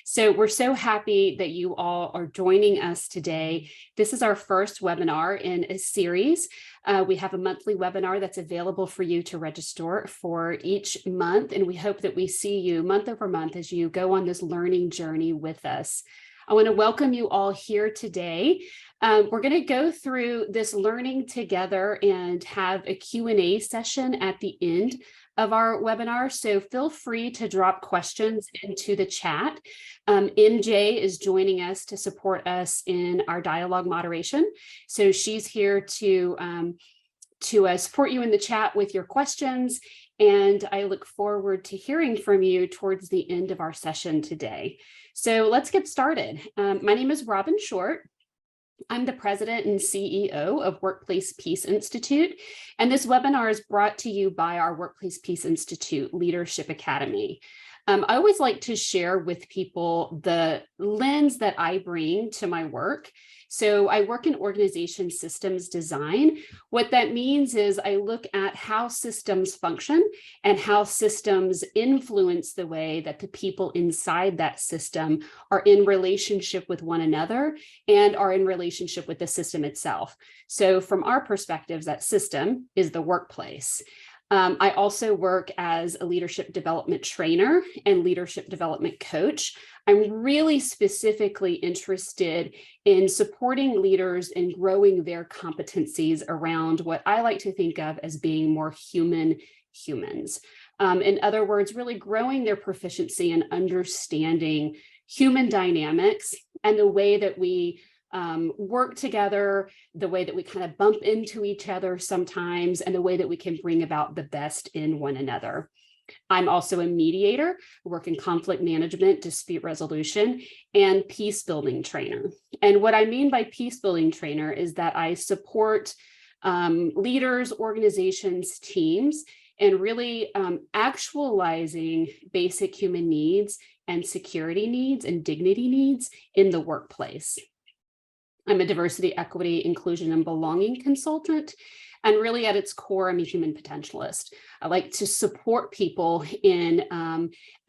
So we're so happy that you all are joining us today. This is our first webinar in a series. We have a monthly webinar that's available for you to register for each month, and we hope that we see you month over month as you go on this learning journey with us. I want to welcome you all here today. We're going to go through this learning together and have a Q&A session at the end of our webinar. So feel free to drop questions into the chat. MJ is joining us to support us in our dialogue moderation. So she's here to support you in the chat with your questions. And I look forward to hearing from you towards the end of our session today. So let's get started. My name is Robin Short. I'm the president and CEO of Workplace Peace Institute, and this webinar is brought to you by our Workplace Peace Institute Leadership Academy. I always like to share with people the lens that I bring to my work. So I work in organization systems design. What that means is I look at how systems function and how systems influence the way that the people inside that system are in relationship with one another and are in relationship with the system itself. So from our perspectives, that system is the workplace. I also work as a leadership development trainer and leadership development coach. I'm really specifically interested in supporting leaders in growing their competencies around what I like to think of as being more human humans. In other words, really growing their proficiency in understanding human dynamics and the way that we work together, the way that we kind of bump into each other sometimes, and the way that we can bring about the best in one another. I'm also a mediator, work in conflict management, dispute resolution, and peace building trainer. And what I mean by peace building trainer is that I support leaders, organizations, teams, and really actualizing basic human needs and security needs and dignity needs in the workplace. I'm a diversity, equity, inclusion, and belonging consultant. And really at its core, I'm a human potentialist. I like to support people in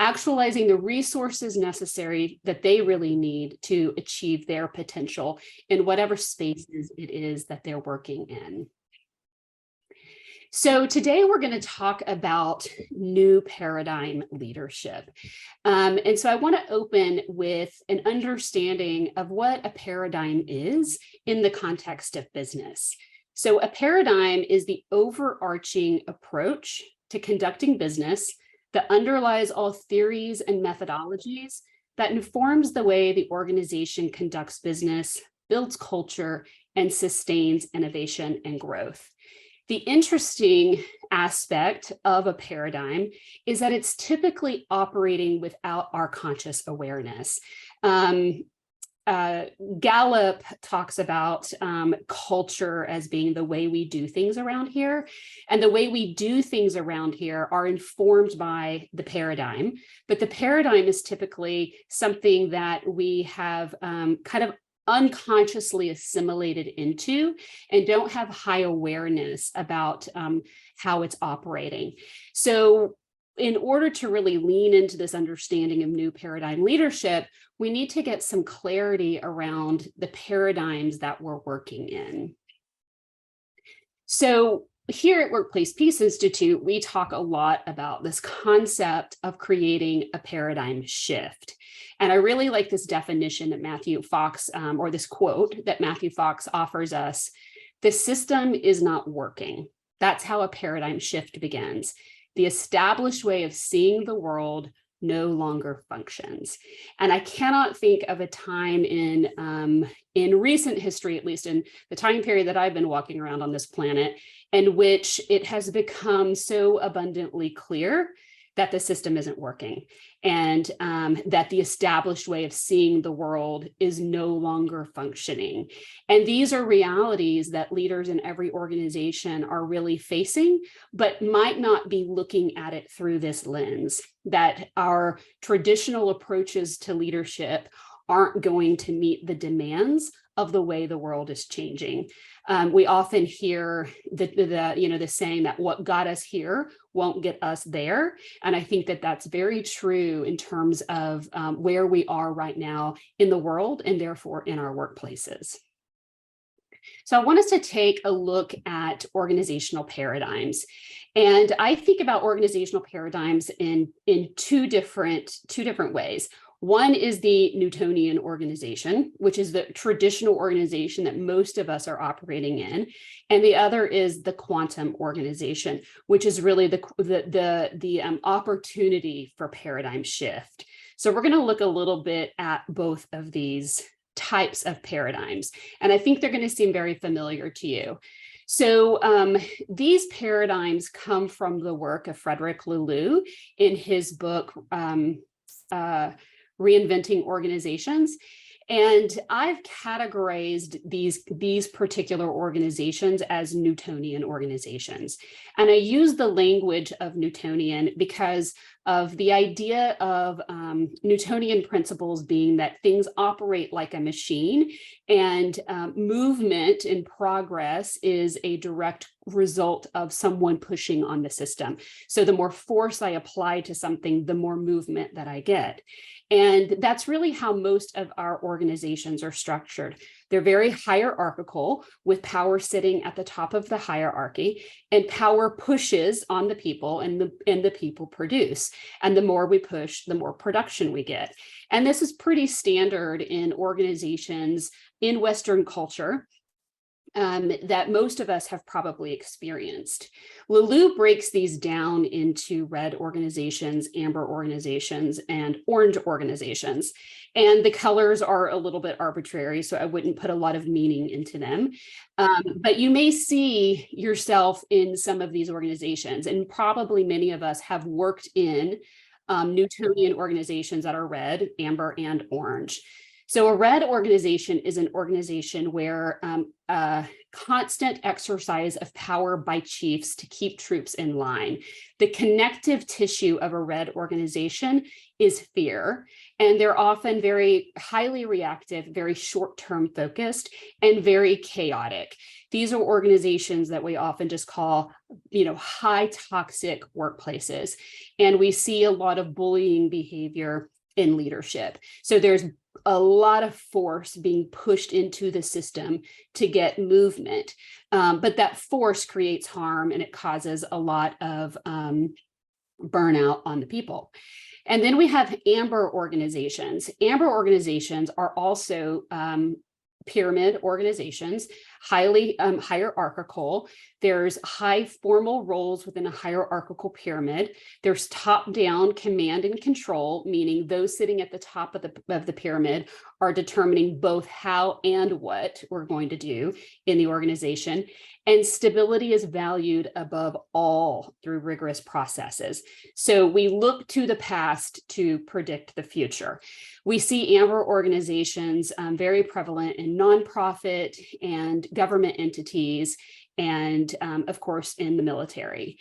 actualizing the resources necessary that they really need to achieve their potential in whatever spaces it is that they're working in. So today we're going to talk about new paradigm leadership. And so I want to open with an understanding of what a paradigm is in the context of business. So a paradigm is the overarching approach to conducting business that underlies all theories and methodologies that informs the way the organization conducts business, builds culture, and sustains innovation and growth. The interesting aspect of a paradigm is that it's typically operating without our conscious awareness. Gallup talks about culture as being the way we do things around here. And the way we do things around here are informed by the paradigm. But the paradigm is typically something that we have kind of unconsciously assimilated into and don't have high awareness about how it's operating. So in order to really lean into this understanding of new paradigm leadership, we need to get some clarity around the paradigms that we're working in. So here at Workplace Peace Institute, we talk a lot about this concept of creating a paradigm shift. And I really like this definition that Matthew Fox, or this quote that Matthew Fox offers us. The system is not working. That's how a paradigm shift begins. The established way of seeing the world no longer functions. And I cannot think of a time in recent history, at least in the time period that I've been walking around on this planet, in which it has become so abundantly clear that the system isn't working and that the established way of seeing the world is no longer functioning. And these are realities that leaders in every organization are really facing, but might not be looking at it through this lens, that our traditional approaches to leadership aren't going to meet the demands of the way the world is changing. We often hear the saying that what got us here won't get us there. And I think that that's very true in terms of where we are right now in the world and therefore in our workplaces. So I want us to take a look at organizational paradigms. And I think about organizational paradigms in two different ways. One is the Newtonian organization, which is the traditional organization that most of us are operating in. And the other is the quantum organization, which is really the opportunity for paradigm shift. So we're going to look a little bit at both of these types of paradigms, and I think they're going to seem very familiar to you. So these paradigms come from the work of Frederick Laloux in his book, Reinventing Organizations. And I've categorized these particular organizations as Newtonian organizations. And I use the language of Newtonian because of the idea of Newtonian principles being that things operate like a machine, and movement and progress is a direct result of someone pushing on the system. So the more force I apply to something, the more movement that I get. And that's really how most of our organizations are structured. They're very hierarchical, with power sitting at the top of the hierarchy, and power pushes on the people, and the people produce. And the more we push, the more production we get. And this is pretty standard in organizations in Western culture that most of us have probably experienced. Laloux breaks these down into red organizations, amber organizations, and orange organizations. And the colors are a little bit arbitrary, so I wouldn't put a lot of meaning into them. But you may see yourself in some of these organizations, and probably many of us have worked in Newtonian organizations that are red, amber, and orange. So a red organization is an organization where constant exercise of power by chiefs to keep troops in line. The connective tissue of a red organization is fear, and they're often very highly reactive, very short-term focused, and very chaotic. These are organizations that we often just call, high toxic workplaces. And we see a lot of bullying behavior in leadership. So there's a lot of force being pushed into the system to get movement. But that force creates harm, and it causes a lot of burnout on the people. And then we have amber organizations. Amber organizations are also pyramid organizations, highly hierarchical. There's high formal roles within a hierarchical pyramid. There's top-down command and control, meaning those sitting at the top of the pyramid are determining both how and what we're going to do in the organization. And stability is valued above all through rigorous processes. So we look to the past to predict the future. We see amber organizations very prevalent in nonprofit and government entities, and of course in the military.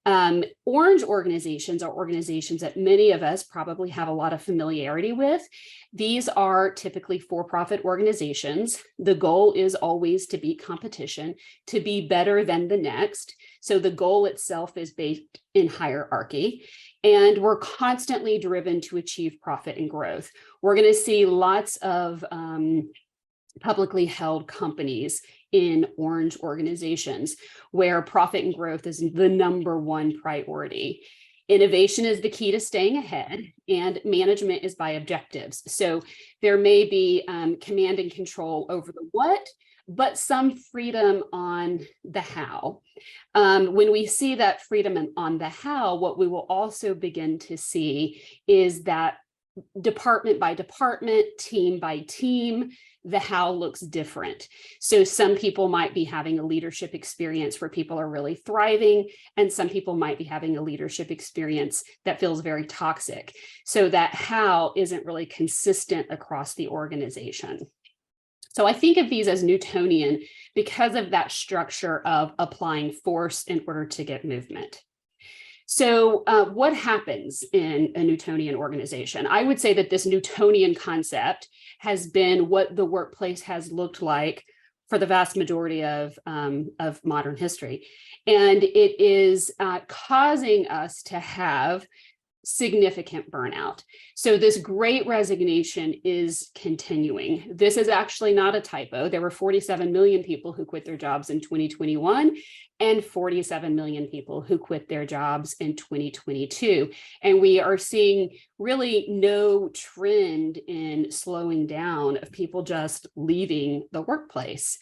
Orange organizations are organizations that many of us probably have a lot of familiarity with. These are typically for-profit organizations. The goal is always to beat competition, to be better than the next. So the goal itself is based in hierarchy, and we're constantly driven to achieve profit and growth. We're going to see lots of publicly held companies in orange organizations where profit and growth is the #1 priority. Innovation is the key to staying ahead, and management is by objectives. So there may be command and control over the what, but some freedom on the how. When we see that freedom on the how, what we will also begin to see is that department by department, team by team, the how looks different. So some people might be having a leadership experience where people are really thriving, and some people might be having a leadership experience that feels very toxic. So that how isn't really consistent across the organization. So I think of these as Newtonian because of that structure of applying force in order to get movement. So what happens in a Newtonian organization? I would say that this Newtonian concept has been what the workplace has looked like for the vast majority of modern history. And it is causing us to have significant burnout. So this great resignation is continuing. This is actually not a typo. There were 47 million people who quit their jobs in 2021 and 47 million people who quit their jobs in 2022. And we are seeing really no trend in slowing down of people just leaving the workplace.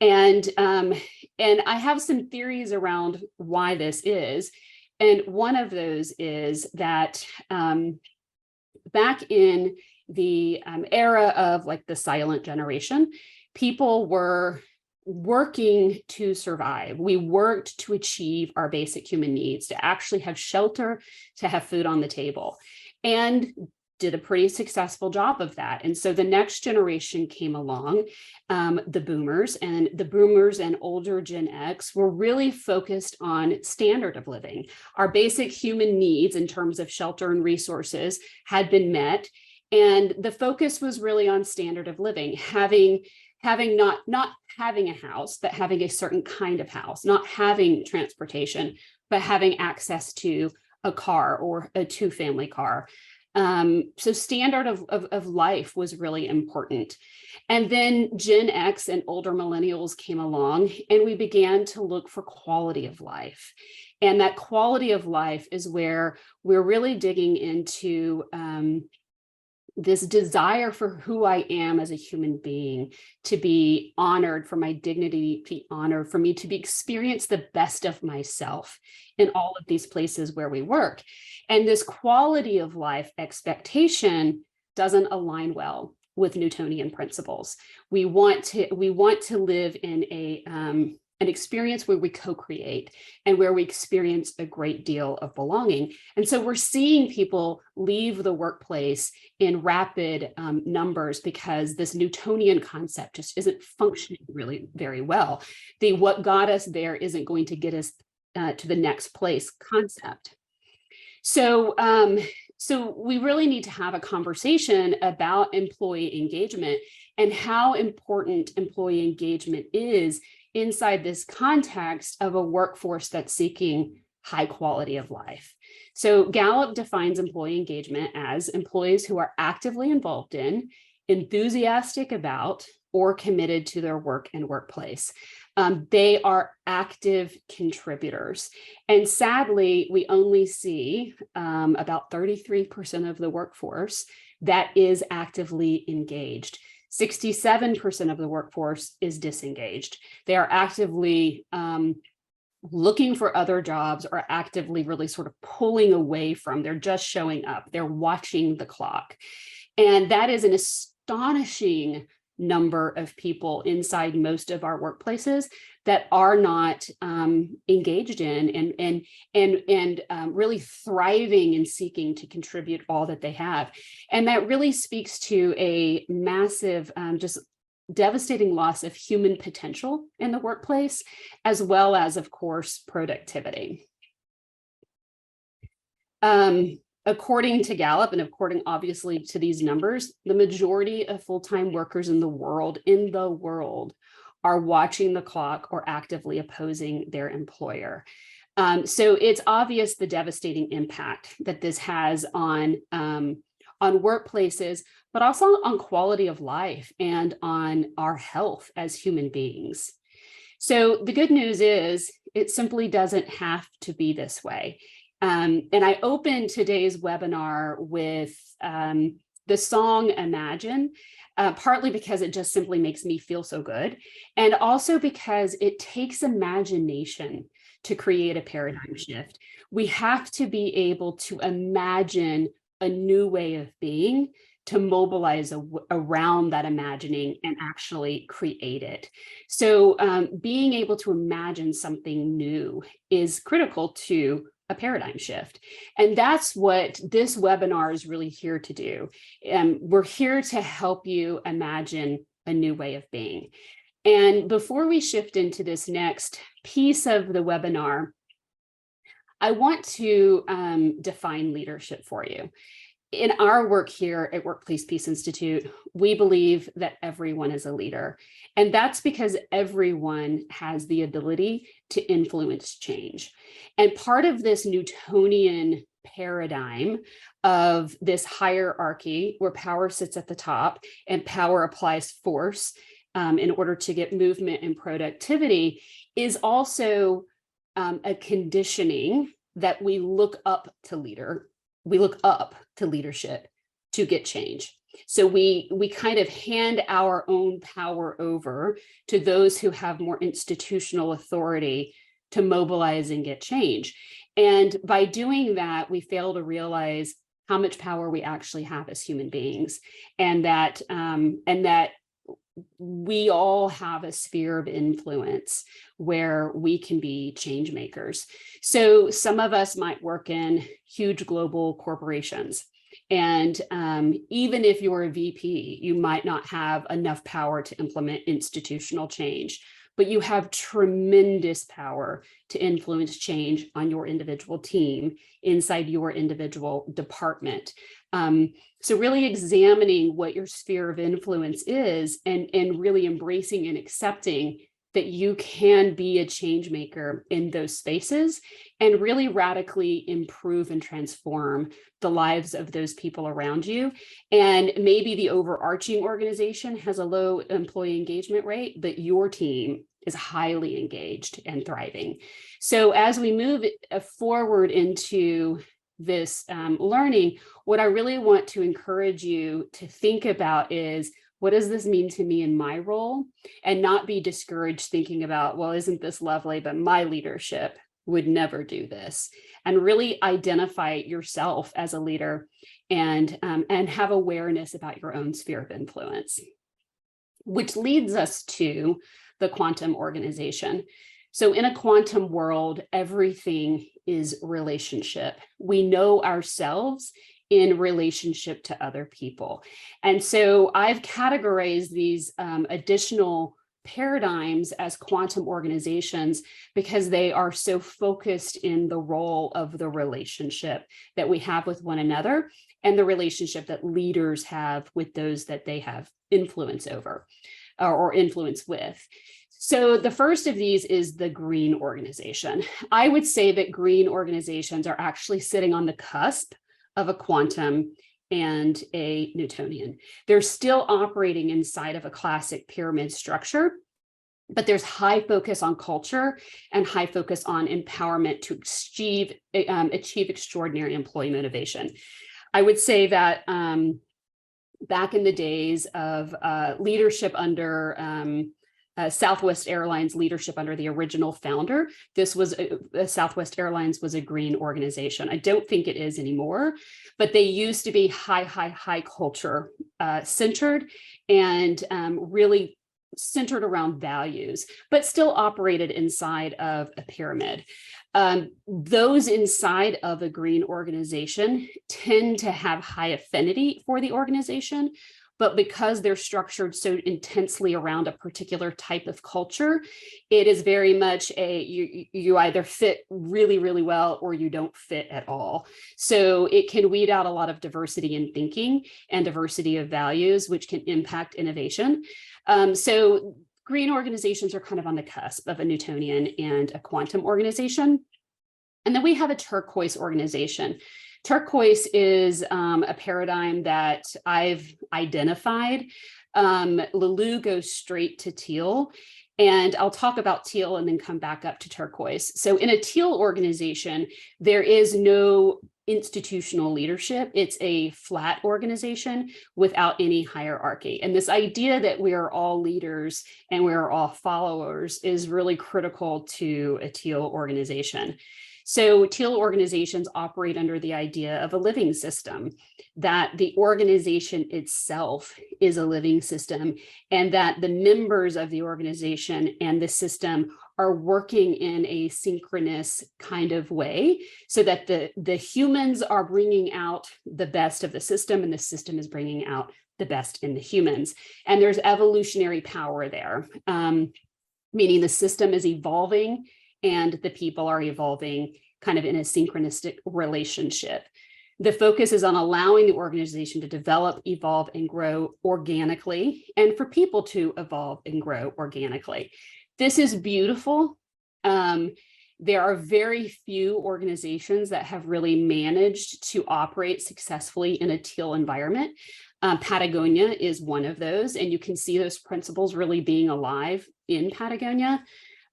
And I have some theories around why this is. And one of those is that back in the era of like the silent generation, people were working to survive. We worked to achieve our basic human needs, to actually have shelter, to have food on the table, and did a pretty successful job of that. And so the next generation came along, the boomers and older Gen X were really focused on standard of living. Our basic human needs in terms of shelter and resources had been met. And the focus was really on standard of living, having not having a house, but having a certain kind of house, not having transportation, but having access to a car or a two-family car. So standard of life was really important. And then Gen X and older millennials came along, and we began to look for quality of life. And that quality of life is where we're really digging into this desire for who I am as a human being, to be honored, for my dignity to be honored, for me to be experience the best of myself in all of these places where we work. And this quality of life expectation doesn't align well with Newtonian principles. We want to live in an experience where we co-create and where we experience a great deal of belonging. And so we're seeing people leave the workplace in rapid numbers because this Newtonian concept just isn't functioning really very well. The what got us there isn't going to get us to the next place concept. So we really need to have a conversation about employee engagement and how important employee engagement is inside this context of a workforce that's seeking high quality of life. So Gallup defines employee engagement as employees who are actively involved in, enthusiastic about, or committed to their work and workplace. They are active contributors. And sadly, we only see about 33% of the workforce that is actively engaged. 67% of the workforce is disengaged. They are actively looking for other jobs or actively really sort of pulling away from, they're just showing up, they're watching the clock. And that is an astonishing number of people inside most of our workplaces that are not engaged in and really thriving and seeking to contribute all that they have. And that really speaks to a massive, just devastating loss of human potential in the workplace, as well as, of course, productivity. According to Gallup, and according obviously to these numbers, the majority of full-time workers in the world are watching the clock or actively opposing their employer. So it's obvious the devastating impact that this has on workplaces, but also on quality of life and on our health as human beings. So the good news is it simply doesn't have to be this way. And I opened today's webinar with the song Imagine, partly because it just simply makes me feel so good, and also because it takes imagination to create a paradigm shift. We have to be able to imagine a new way of being, to mobilize around that imagining and actually create it. So being able to imagine something new is critical to a paradigm shift. And that's what this webinar is really here to do. We're here to help you imagine a new way of being. And before we shift into this next piece of the webinar, I want to define leadership for you. in our work here at Workplace Peace Institute, we believe that everyone is a leader. And that's because everyone has the ability to influence change. And part of this Newtonian paradigm of this hierarchy where power sits at the top and power applies force in order to get movement and productivity is also a conditioning that we look up to leadership to get change. So we kind of hand our own power over to those who have more institutional authority to mobilize and get change. And by doing that, we fail to realize how much power we actually have as human beings, and that we all have a sphere of influence where we can be change makers. So some of us might work in huge global corporations. And even if you're a VP, you might not have enough power to implement institutional change, but you have tremendous power to influence change on your individual team, inside your individual department. So really examining what your sphere of influence is and really embracing and accepting that you can be a change maker in those spaces and really radically improve and transform the lives of those people around you. And maybe the overarching organization has a low employee engagement rate, but your team is highly engaged and thriving. So as we move forward into this learning, what I really want to encourage you to think about is, what does this mean to me in my role? And not be discouraged thinking about, well, isn't this lovely, but my leadership would never do this. And really identify yourself as a leader and have awareness about your own sphere of influence. Which leads us to the quantum organization. So in a quantum world, everything is relationship. We know ourselves in relationship to other people. And so I've categorized these additional paradigms as quantum organizations because they are so focused in the role of the relationship that we have with one another and the relationship that leaders have with those that they have influence over or influence with. So the first of these is the green organization. I would say that green organizations are actually sitting on the cusp of a quantum and a Newtonian. They're still operating inside of a classic pyramid structure, but there's high focus on culture and high focus on empowerment to achieve extraordinary employee motivation. I would say that back in the days of leadership under Southwest Airlines leadership under the original founder, this was Southwest Airlines was a green organization. I don't think it is anymore, but they used to be high culture centered and really centered around values, but still operated inside of a pyramid. Those inside of a green organization tend to have high affinity for the organization, but because they're structured so intensely around a particular type of culture, it is very much you either fit really, really well or you don't fit at all. So it can weed out a lot of diversity in thinking and diversity of values, which can impact innovation. So green organizations are kind of on the cusp of a Newtonian and a quantum organization. And then we have a turquoise organization. Turquoise is a paradigm that I've identified. Lulu goes straight to teal, and I'll talk about teal and then come back up to turquoise. So in a teal organization, there is no institutional leadership. It's a flat organization without any hierarchy. And this idea that we are all leaders and we are all followers is really critical to a teal organization. So teal organizations operate under the idea of a living system, that the organization itself is a living system, and that the members of the organization and the system are working in a synchronous kind of way so that the humans are bringing out the best of the system and the system is bringing out the best in the humans. And there's evolutionary power there, meaning the system is evolving and the people are evolving kind of in a synchronistic relationship. The focus is on allowing the organization to develop, evolve, and grow organically, and for people to evolve and grow organically. This is beautiful. There are very few organizations that have really managed to operate successfully in a teal environment. Patagonia is one of those, and you can see those principles really being alive in Patagonia.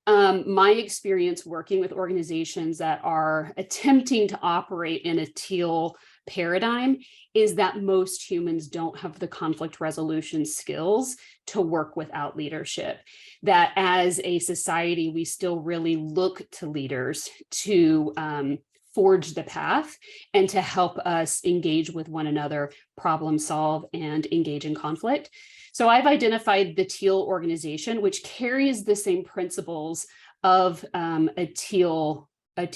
My experience working with organizations that are attempting to operate in a teal paradigm is that most humans don't have the conflict resolution skills to work without leadership. That as a society, we still really look to leaders to forge the path and to help us engage with one another, problem solve, and engage in conflict. So I've identified the teal organization, which carries the same principles of a teal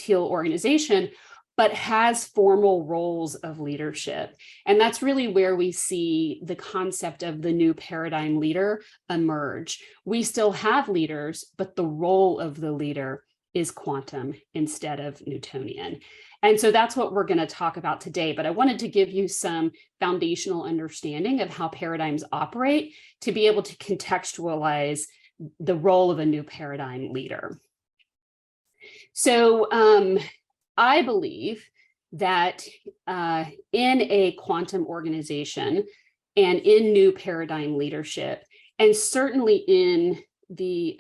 organization, but has formal roles of leadership. And that's really where we see the concept of the new paradigm leader emerge. We still have leaders, but the role of the leader is quantum instead of Newtonian. And so that's what we're going to talk about today. But I wanted to give you some foundational understanding of how paradigms operate to be able to contextualize the role of a new paradigm leader. So I believe that in a quantum organization and in new paradigm leadership, and certainly in the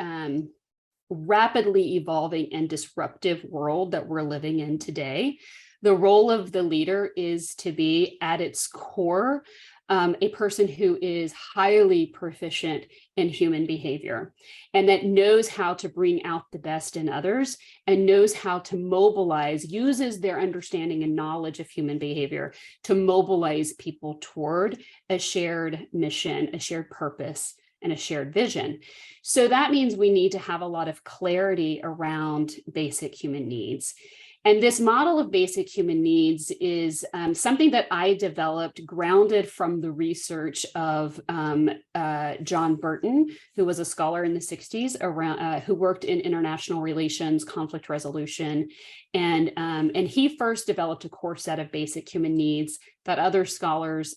rapidly evolving and disruptive world that we're living in today, the role of the leader is to be at its core a person who is highly proficient in human behavior and that knows how to bring out the best in others and knows how to mobilize, uses their understanding and knowledge of human behavior to mobilize people toward a shared mission, a shared purpose, and a shared vision. So that means we need to have a lot of clarity around basic human needs. And this model of basic human needs is something that I developed grounded from the research of John Burton, who was a scholar in the 60s around, who worked in international relations, conflict resolution. And he first developed a core set of basic human needs that other scholars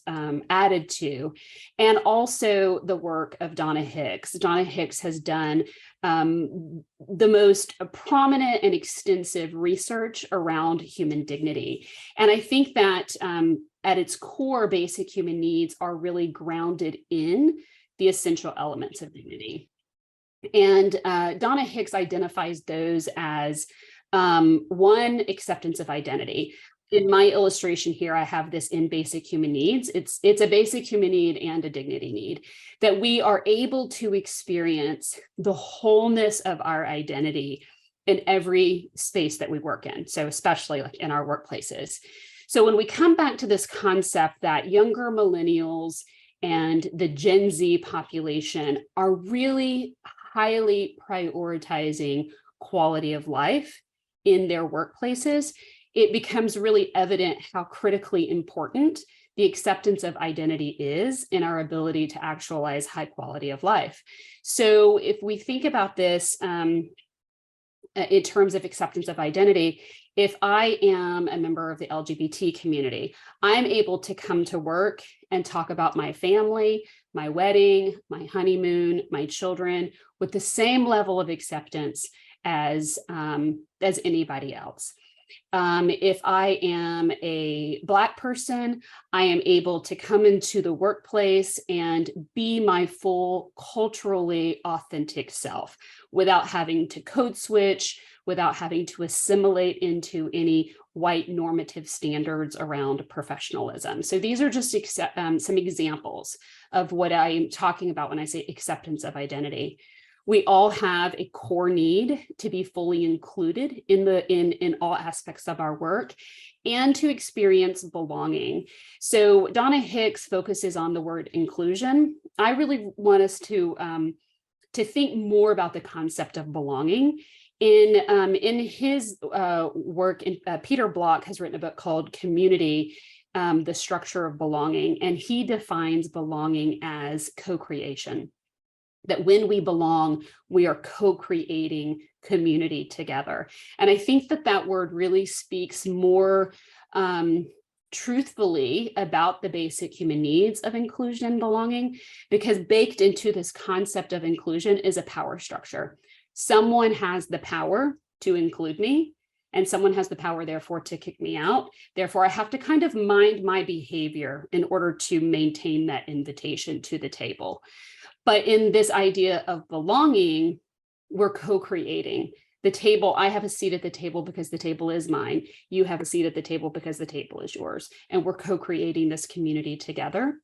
added to, and also the work of Donna Hicks. Donna Hicks has done the most prominent and extensive research around human dignity. And I think that at its core, basic human needs are really grounded in the essential elements of dignity. And Donna Hicks identifies those as one, acceptance of identity. In my illustration here, I have this in basic human needs. It's a basic human need and a dignity need, that we are able to experience the wholeness of our identity in every space that we work in. So especially like in our workplaces. So when we come back to this concept that younger millennials and the Gen Z population are really highly prioritizing quality of life in their workplaces, it becomes really evident how critically important the acceptance of identity is in our ability to actualize high quality of life. So if we think about this in terms of acceptance of identity, if I am a member of the LGBT community, I'm able to come to work and talk about my family, my wedding, my honeymoon, my children with the same level of acceptance as anybody else. If I am a Black person, I am able to come into the workplace and be my full culturally authentic self without having to code switch, without having to assimilate into any white normative standards around professionalism. So these are just some examples of what I'm talking about when I say acceptance of identity. We all have a core need to be fully included in all aspects of our work and to experience belonging. So Donna Hicks focuses on the word inclusion. I really want us to think more about the concept of belonging. In his work, Peter Block has written a book called Community, The Structure of Belonging, and he defines belonging as co-creation. That when we belong, we are co-creating community together. And I think that that word really speaks more truthfully about the basic human needs of inclusion and belonging, because baked into this concept of inclusion is a power structure. Someone has the power to include me, and someone has the power, therefore, to kick me out. Therefore, I have to kind of mind my behavior in order to maintain that invitation to the table. But in this idea of belonging, we're co-creating. The table, I have a seat at the table because the table is mine. You have a seat at the table because the table is yours. And we're co-creating this community together.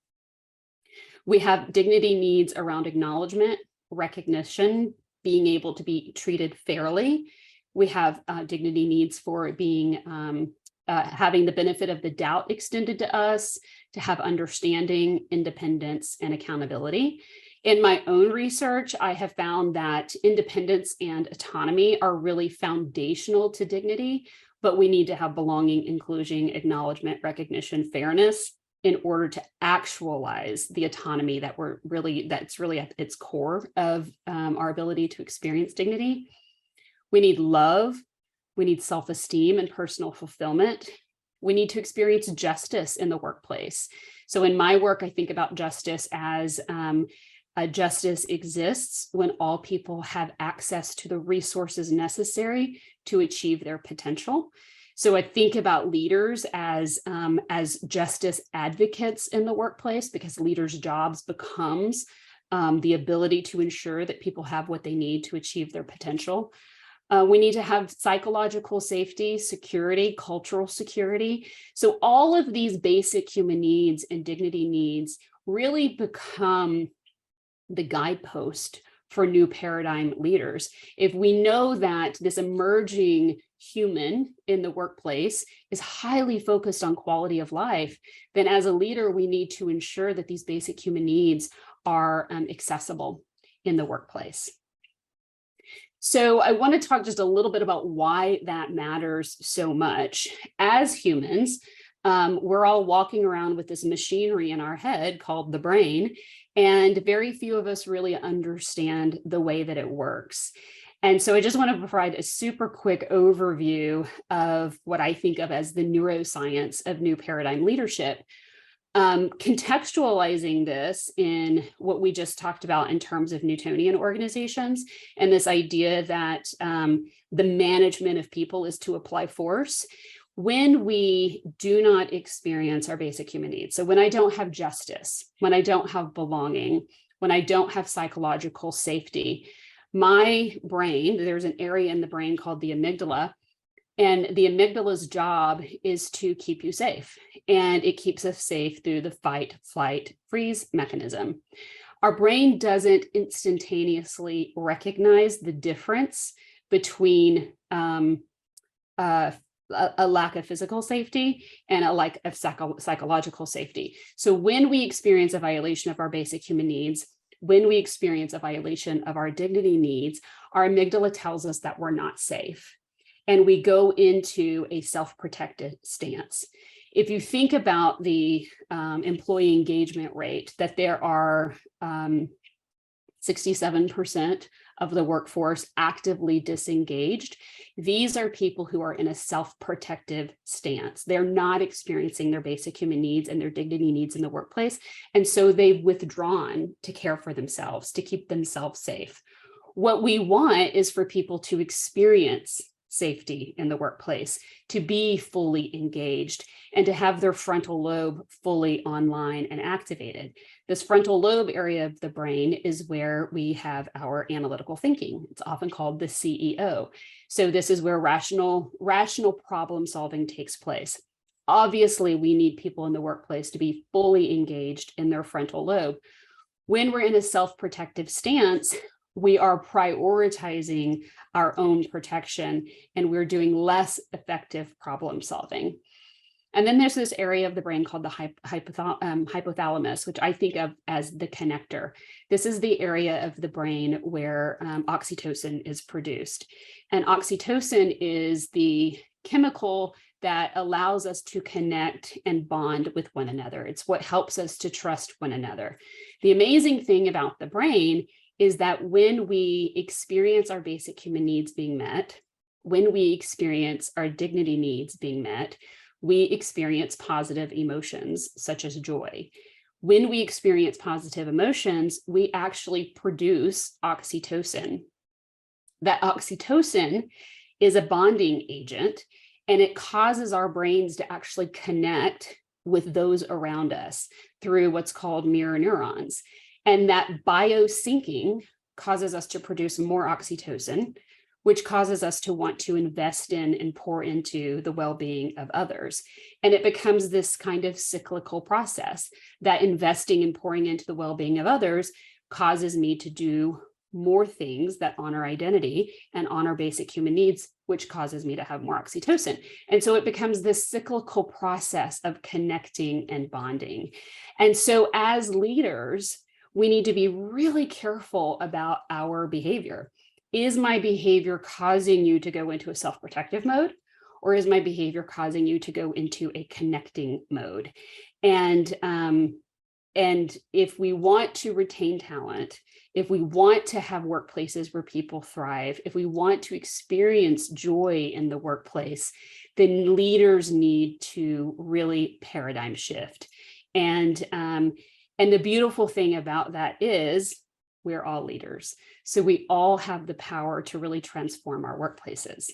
We have dignity needs around acknowledgement, recognition, being able to be treated fairly. We have dignity needs for being having the benefit of the doubt extended to us, to have understanding, independence, and accountability. In my own research, I have found that independence and autonomy are really foundational to dignity, but we need to have belonging, inclusion, acknowledgement, recognition, fairness in order to actualize the autonomy that's really at its core of our ability to experience dignity. We need love. We need self-esteem and personal fulfillment. We need to experience justice in the workplace. So in my work, I think about justice as justice exists when all people have access to the resources necessary to achieve their potential. So I think about leaders as justice advocates in the workplace, because leaders' jobs becomes the ability to ensure that people have what they need to achieve their potential. We need to have psychological safety, security, cultural security. So all of these basic human needs and dignity needs really become the guidepost for new paradigm leaders. If we know that this emerging human in the workplace is highly focused on quality of life, then as a leader, we need to ensure that these basic human needs are accessible in the workplace. So I want to talk just a little bit about why that matters so much. As humans, we're all walking around with this machinery in our head called the brain, and very few of us really understand the way that it works. And so I just want to provide a super quick overview of what I think of as the neuroscience of new paradigm leadership. Contextualizing this in what we just talked about in terms of Newtonian organizations, and this idea that the management of people is to apply force. When we do not experience our basic human needs, so when I don't have justice, when I don't have belonging, when I don't have psychological safety, my brain, there's an area in the brain called the amygdala, and the amygdala's job is to keep you safe, and it keeps us safe through the fight, flight, freeze mechanism. Our brain doesn't instantaneously recognize the difference between a lack of physical safety and a lack of psychological safety. So when we experience a violation of our basic human needs, when we experience a violation of our dignity needs, our amygdala tells us that we're not safe. And we go into a self-protected stance. If you think about the employee engagement rate, that there are 67% of the workforce actively disengaged, these are people who are in a self-protective stance. They're not experiencing their basic human needs and their dignity needs in the workplace. And so they've withdrawn to care for themselves, to keep themselves safe. What we want is for people to experience safety in the workplace, to be fully engaged, and to have their frontal lobe fully online and activated. This frontal lobe area of the brain is where we have our analytical thinking. It's often called the CEO. So this is where rational problem solving takes place. Obviously, we need people in the workplace to be fully engaged in their frontal lobe. When we're in a self-protective stance, we are prioritizing our own protection, and we're doing less effective problem solving. And then there's this area of the brain called the hypothalamus, which I think of as the connector. This is the area of the brain where oxytocin is produced. And oxytocin is the chemical that allows us to connect and bond with one another. It's what helps us to trust one another. The amazing thing about the brain is that when we experience our basic human needs being met, when we experience our dignity needs being met, we experience positive emotions such as joy. When we experience positive emotions, we actually produce oxytocin. That oxytocin is a bonding agent, and it causes our brains to actually connect with those around us through what's called mirror neurons. And that biosyncing causes us to produce more oxytocin, which causes us to want to invest in and pour into the well-being of others. And it becomes this kind of cyclical process that investing and pouring into the well-being of others causes me to do more things that honor identity and honor basic human needs, which causes me to have more oxytocin. And so it becomes this cyclical process of connecting and bonding. And so as leaders, we need to be really careful about our behavior. Is my behavior causing you to go into a self-protective mode, or is my behavior causing you to go into a connecting mode? And if we want to retain talent, if we want to have workplaces where people thrive, if we want to experience joy in the workplace, then leaders need to really paradigm shift. And the beautiful thing about that is we're all leaders. So we all have the power to really transform our workplaces.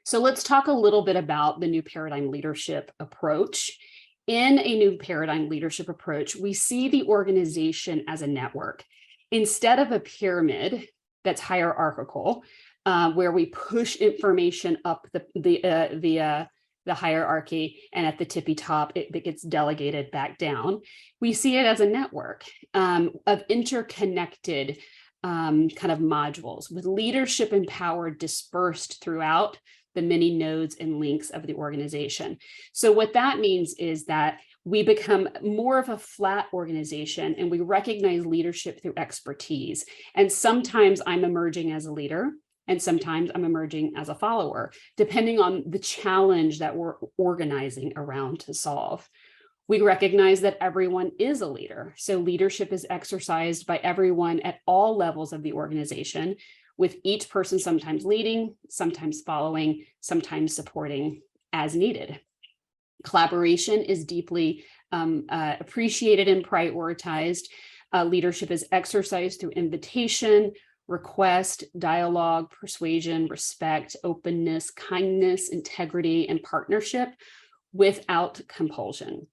So let's talk a little bit about the new paradigm leadership approach. In a new paradigm leadership approach, we see the organization as a network. Instead of a pyramid that's hierarchical, where we push information up the hierarchy, and at the tippy top, it gets delegated back down. We see it as a network of interconnected kind of modules with leadership and power dispersed throughout the many nodes and links of the organization. So what that means is that we become more of a flat organization, and we recognize leadership through expertise. And sometimes I'm emerging as a leader, and sometimes I'm emerging as a follower, depending on the challenge that we're organizing around to solve. We recognize that everyone is a leader. So leadership is exercised by everyone at all levels of the organization, with each person sometimes leading, sometimes following, sometimes supporting as needed. Collaboration is deeply appreciated and prioritized. Leadership is exercised through invitation, request, dialogue, persuasion, respect, openness, kindness, integrity, and partnership without compulsion.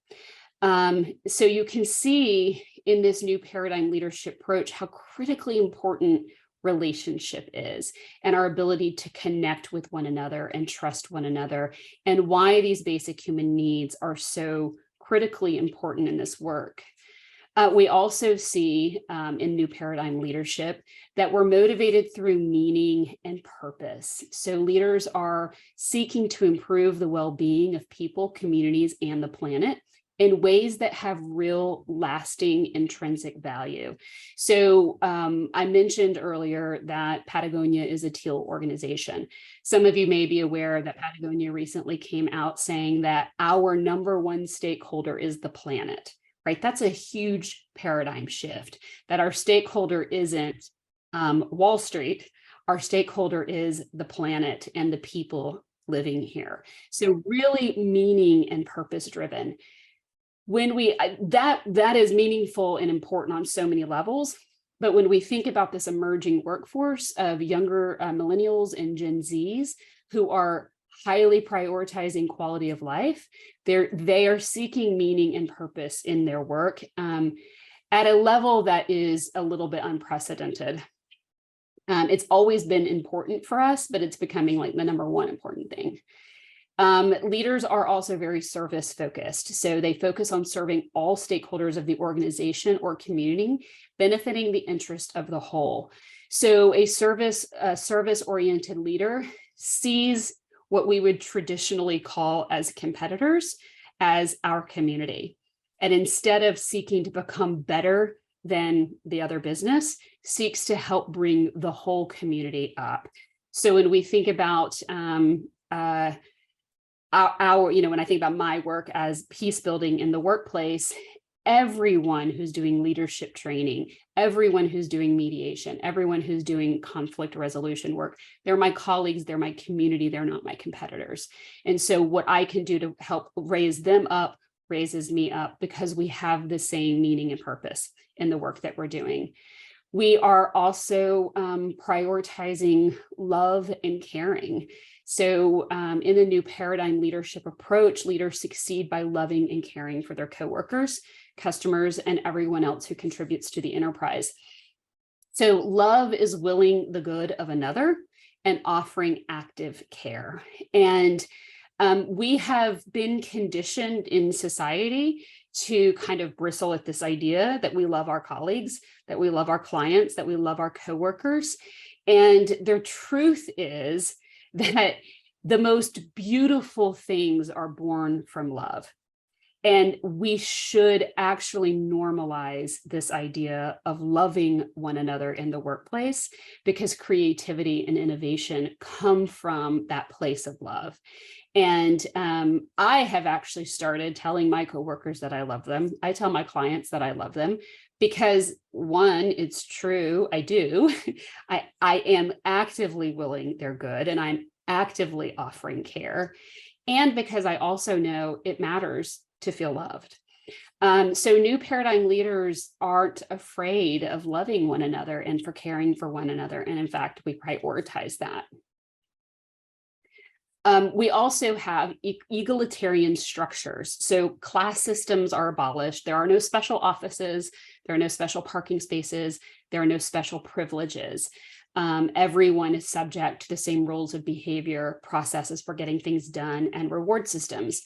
So you can see in this new paradigm leadership approach how critically important relationship is, and our ability to connect with one another and trust one another, and why these basic human needs are so critically important in this work. We also see in new paradigm leadership that we're motivated through meaning and purpose. So leaders are seeking to improve the well-being of people, communities, and the planet in ways that have real lasting intrinsic value. So I mentioned earlier that Patagonia is a teal organization. Some of you may be aware that Patagonia recently came out saying that our #1 stakeholder is the planet, right? That's a huge paradigm shift, that our stakeholder isn't Wall Street, our stakeholder is the planet and the people living here. So really meaning and purpose driven. When that is meaningful and important on so many levels, but when we think about this emerging workforce of younger millennials and Gen Zs who are highly prioritizing quality of life, they are seeking meaning and purpose in their work at a level that is a little bit unprecedented. It's always been important for us, but it's becoming like the #1 important thing. Leaders are also very service focused. So they focus on serving all stakeholders of the organization or community, benefiting the interest of the whole. So a service-oriented leader sees what we would traditionally call as competitors as our community. And instead of seeking to become better than the other business, seeks to help bring the whole community up. So when we think about when I think about my work as peace building in the workplace, everyone who's doing leadership training, everyone who's doing mediation, everyone who's doing conflict resolution work. They're my colleagues, they're my community, they're not my competitors. And so what I can do to help raise them up raises me up, because we have the same meaning and purpose in the work that we're doing. We are also prioritizing love and caring. So in the new paradigm leadership approach, leaders succeed by loving and caring for their coworkers, customers, and everyone else who contributes to the enterprise. So love is willing the good of another and offering active care. And we have been conditioned in society to kind of bristle at this idea that we love our colleagues, that we love our clients, that we love our coworkers. And the truth is that the most beautiful things are born from love. And we should actually normalize this idea of loving one another in the workplace, because creativity and innovation come from that place of love. And I have actually started telling my coworkers that I love them. I tell my clients that I love them because, one, it's true, I do. I am actively willing their good, and I'm actively offering care. And because I also know it matters to feel loved. So new paradigm leaders aren't afraid of loving one another and for caring for one another. And in fact, we prioritize that. We also have egalitarian structures. So class systems are abolished. There are no special offices. There are no special parking spaces. There are no special privileges. Everyone is subject to the same rules of behavior, processes for getting things done, and reward systems.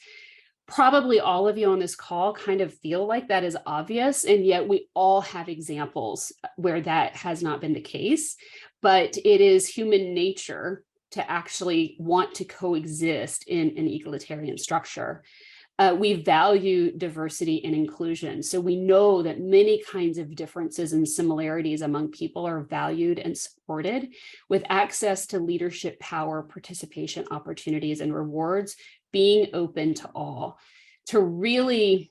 Probably all of you on this call kind of feel like that is obvious, and yet we all have examples where that has not been the case. But it is human nature to actually want to coexist in an egalitarian structure. We value diversity and inclusion. So we know that many kinds of differences and similarities among people are valued and supported, with access to leadership power, participation opportunities, and rewards being open to all. To really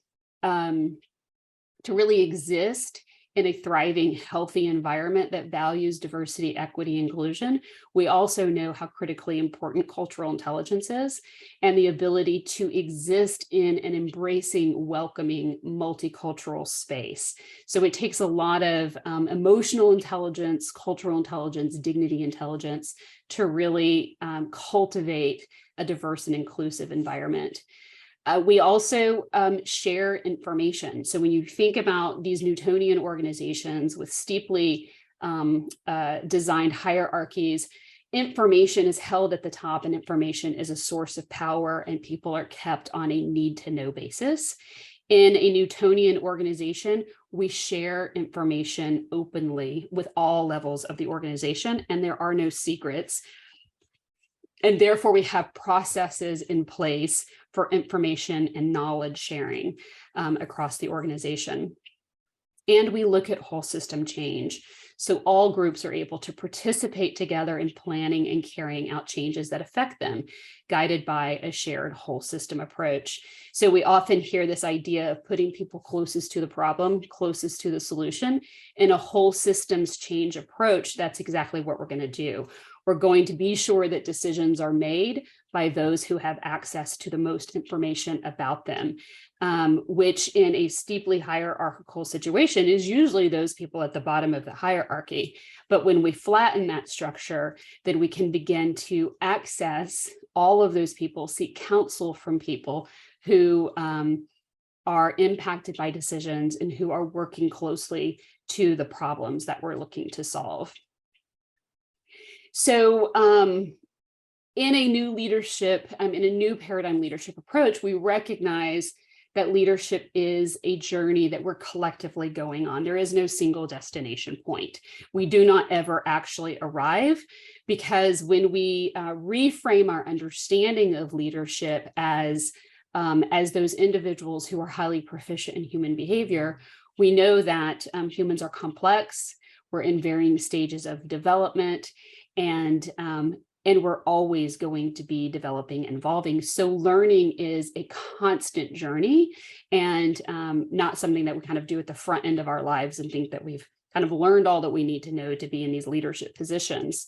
exist in a thriving, healthy environment that values diversity, equity, inclusion, we also know how critically important cultural intelligence is, and the ability to exist in an embracing, welcoming, multicultural space. So it takes a lot of emotional intelligence, cultural intelligence, dignity intelligence to really cultivate a diverse and inclusive environment. We also share information. So when you think about these Newtonian organizations with steeply designed hierarchies, information is held at the top, and information is a source of power, and people are kept on a need-to-know basis. In a Newtonian organization, we share information openly with all levels of the organization, and there are no secrets. And therefore, we have processes in place for information and knowledge sharing across the organization. And we look at whole system change. So all groups are able to participate together in planning and carrying out changes that affect them, guided by a shared whole system approach. So we often hear this idea of putting people closest to the problem, closest to the solution. In a whole systems change approach, that's exactly what we're going to do. We're going to be sure that decisions are made by those who have access to the most information about them, which in a steeply hierarchical situation is usually those people at the bottom of the hierarchy. But when we flatten that structure, then we can begin to access all of those people, seek counsel from people who are impacted by decisions and who are working closely to the problems that we're looking to solve. So in a new leadership, in a new paradigm leadership approach, we recognize that leadership is a journey that we're collectively going on. There is no single destination point. We do not ever actually arrive, because when we reframe our understanding of leadership as those individuals who are highly proficient in human behavior, we know that humans are complex. We're in varying stages of development. And and we're always going to be developing and evolving. So learning is a constant journey, and not something that we kind of do at the front end of our lives and think that we've kind of learned all that we need to know to be in these leadership positions.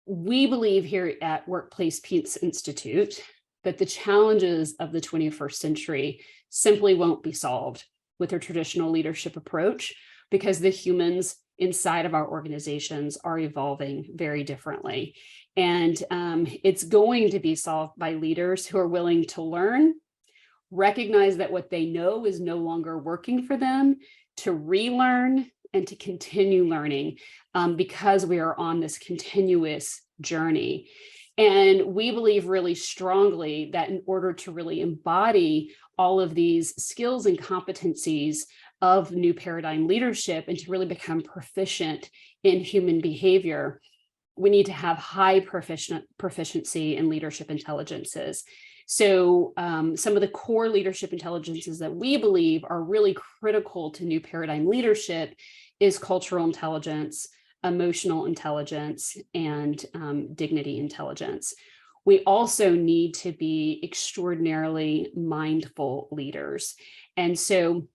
We believe here at Workplace Peace Institute that the challenges of the 21st century simply won't be solved with a traditional leadership approach, because the humans inside of our organizations are evolving very differently. And it's going to be solved by leaders who are willing to learn, recognize that what they know is no longer working for them, to relearn and to continue learning, because we are on this continuous journey. And we believe really strongly that in order to really embody all of these skills and competencies of new paradigm leadership and to really become proficient in human behavior, we need to have high proficiency in leadership intelligences. So some of the core leadership intelligences that we believe are really critical to new paradigm leadership is cultural intelligence, emotional intelligence, and dignity intelligence. We also need to be extraordinarily mindful leaders. And so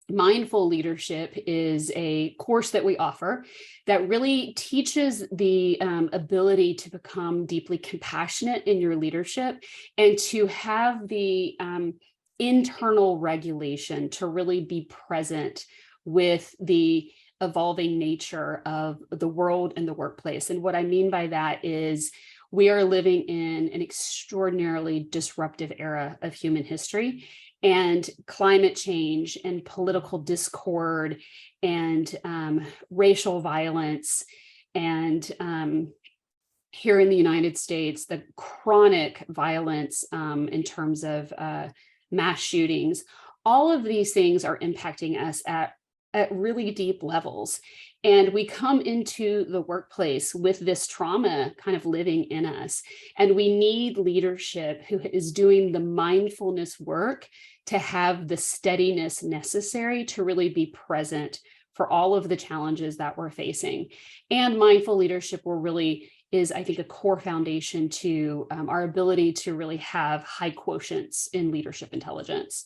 mindful leadership is a course that we offer that really teaches the ability to become deeply compassionate in your leadership and to have the internal regulation to really be present with the evolving nature of the world and the workplace. And what I mean by that is we are living in an extraordinarily disruptive era of human history, and climate change and political discord and racial violence, and here in the United States, the chronic violence in terms of mass shootings. All of these things are impacting us at really deep levels. And we come into the workplace with this trauma kind of living in us. And we need leadership who is doing the mindfulness work to have the steadiness necessary to really be present for all of the challenges that we're facing. And mindful leadership is, I think, a core foundation to our ability to really have high quotients in leadership intelligence.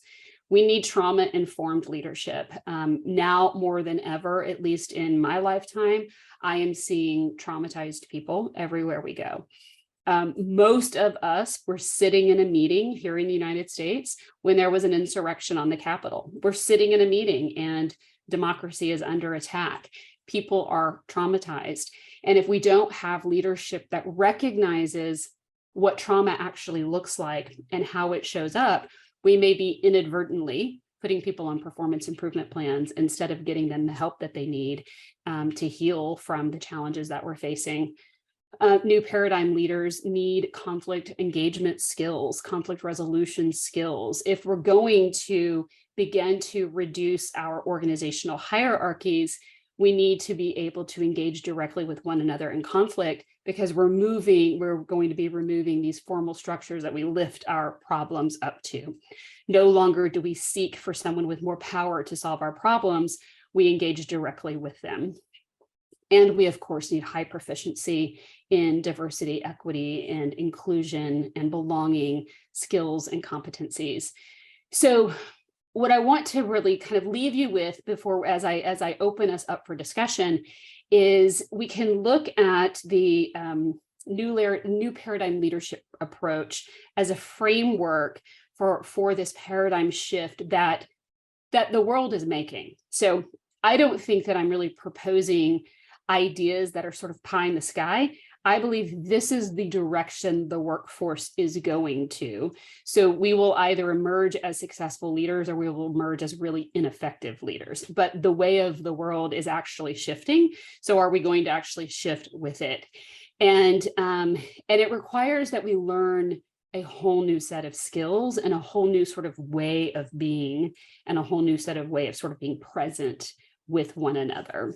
We need trauma-informed leadership. Now more than ever, at least in my lifetime, I am seeing traumatized people everywhere we go. Most of us were sitting in a meeting here in the United States when there was an insurrection on the Capitol. We're sitting in a meeting and democracy is under attack. People are traumatized. And if we don't have leadership that recognizes what trauma actually looks like and how it shows up, we may be inadvertently putting people on performance improvement plans instead of getting them the help that they need to heal from the challenges that we're facing. New paradigm leaders need conflict engagement skills, conflict resolution skills. If we're going to begin to reduce our organizational hierarchies, we need to be able to engage directly with one another in conflict, because we're going to be removing these formal structures that we lift our problems up to. No longer do we seek for someone with more power to solve our problems, we engage directly with them. And we, of course, need high proficiency in diversity, equity, and inclusion and belonging skills and competencies. So what I want to really kind of leave you with before, as I open us up for discussion, is we can look at the new paradigm leadership approach as a framework for this paradigm shift that the world is making. So I don't think that I'm really proposing ideas that are sort of pie in the sky. I believe this is the direction the workforce is going to. So we will either emerge as successful leaders or we will emerge as really ineffective leaders. But the way of the world is actually shifting. So are we going to actually shift with it? And it requires that we learn a whole new set of skills and a whole new sort of way of being and a whole new set of way of sort of being present with one another.